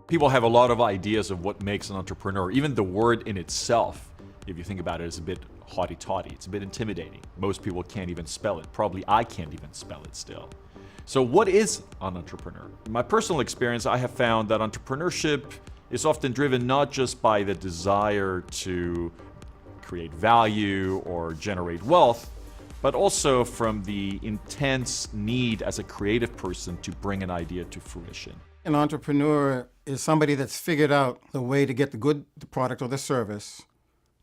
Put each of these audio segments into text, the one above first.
People have a lot of ideas of what makes an entrepreneur. Even the word in itself, if you think about it, is a bit haughty-taughty. It's a bit intimidating. Most people can't even spell it. Probably I can't even spell it still. So what is an entrepreneur? In my personal experience, I have found that entrepreneurship is often driven not just by the desire to create value or generate wealth, but also from the intense need as a creative person to bring an idea to fruition. An entrepreneur is somebody that's figured out the way to get the product or the service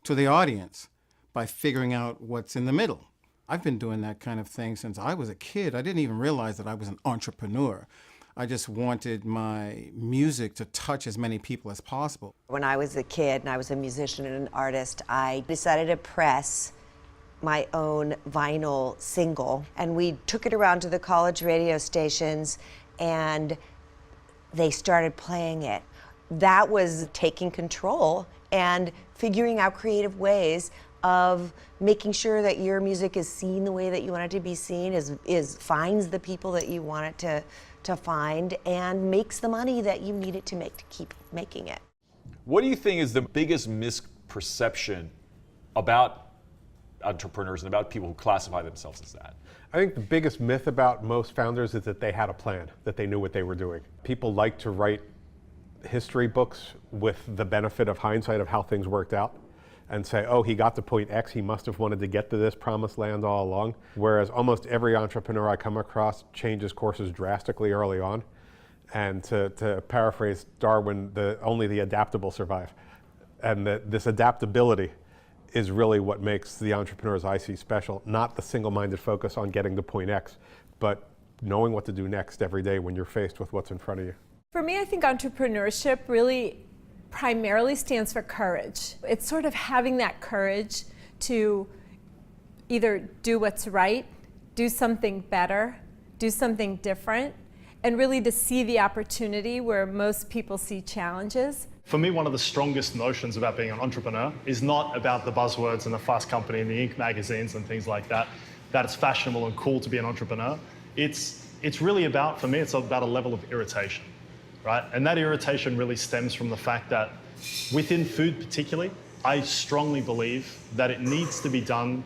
to the audience by figuring out what's in the middle. I've been doing that kind of thing since I was a kid. I didn't even realize that I was an entrepreneur. I just wanted my music to touch as many people as possible. When I was a kid and I was a musician and an artist, I decided to press my own vinyl single, and we took it around to the college radio stations and they started playing it. That was taking control and figuring out creative ways of making sure that your music is seen the way that you want it to be seen, finds the people that you want it to find, and makes the money that you need it to make to keep making it. What do you think is the biggest misperception about entrepreneurs and about people who classify themselves as that? I think the biggest myth about most founders is that they had a plan, that they knew what they were doing. People like to write history books with the benefit of hindsight of how things worked out and say, oh, he got to point X, he must have wanted to get to this promised land all along. Whereas almost every entrepreneur I come across changes courses drastically early on. And to paraphrase Darwin, only the adaptable survive. And this adaptability is really what makes the entrepreneurs I see special, not the single-minded focus on getting to point X, but knowing what to do next every day when you're faced with what's in front of you. For me, I think entrepreneurship really primarily stands for courage. It's sort of having that courage to either do what's right, do something better, do something different, and really to see the opportunity where most people see challenges. For me, one of the strongest notions about being an entrepreneur is not about the buzzwords and the Fast Company and the Inc. magazines and things like that, that it's fashionable and cool to be an entrepreneur. It's really about, for me, it's about a level of irritation, right? And that irritation really stems from the fact that within food particularly, I strongly believe that it needs to be done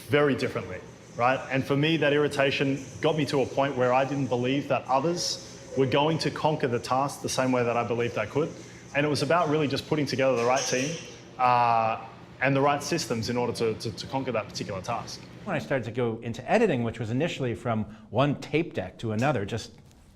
very differently, right? And for me, that irritation got me to a point where I didn't believe that others were going to conquer the task the same way that I believed I could. And it was about really just putting together the right team and the right systems in order to conquer that particular task. When I started to go into editing, which was initially from one tape deck to another, just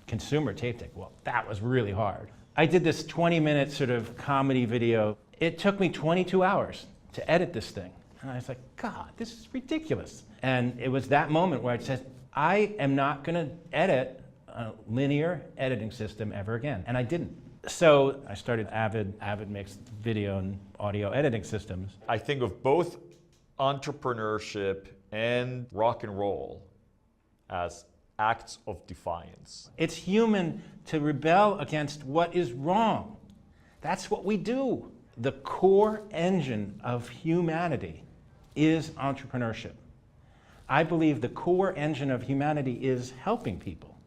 consumer tape deck, well, that was really hard. I did this 20-minute sort of comedy video. It took me 22 hours to edit this thing. And I was like, God, this is ridiculous. And it was that moment where I said, I am not going to edit a linear editing system ever again. And I didn't. So I started Avid. Avid makes video and audio editing systems. I think of both entrepreneurship and rock and roll as acts of defiance. It's human to rebel against what is wrong. That's what we do. The core engine of humanity is entrepreneurship. I believe the core engine of humanity is helping people.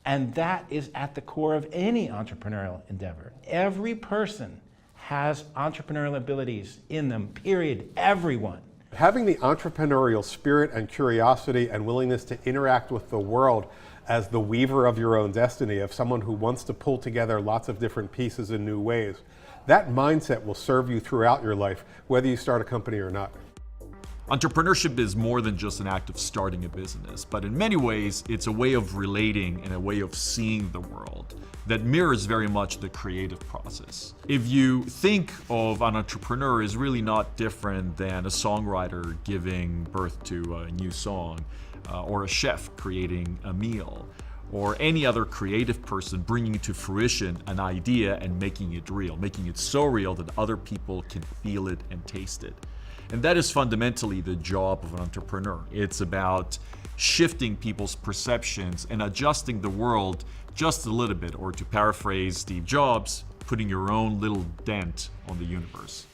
And that is at the core of any entrepreneurial endeavor. Every person has entrepreneurial abilities in them, period. Everyone. Having the entrepreneurial spirit and curiosity and willingness to interact with the world as the weaver of your own destiny, of someone who wants to pull together lots of different pieces in new ways, that mindset will serve you throughout your life, whether you start a company or not. Entrepreneurship is more than just an act of starting a business, but in many ways, it's a way of relating and a way of seeing the world that mirrors very much the creative process. If you think of an entrepreneur as really not different than a songwriter giving birth to a new song, or a chef creating a meal, or any other creative person bringing to fruition an idea and making it real, making it so real that other people can feel it and taste it. And that is fundamentally the job of an entrepreneur. It's about shifting people's perceptions and adjusting the world just a little bit, or to paraphrase Steve Jobs, putting your own little dent on the universe.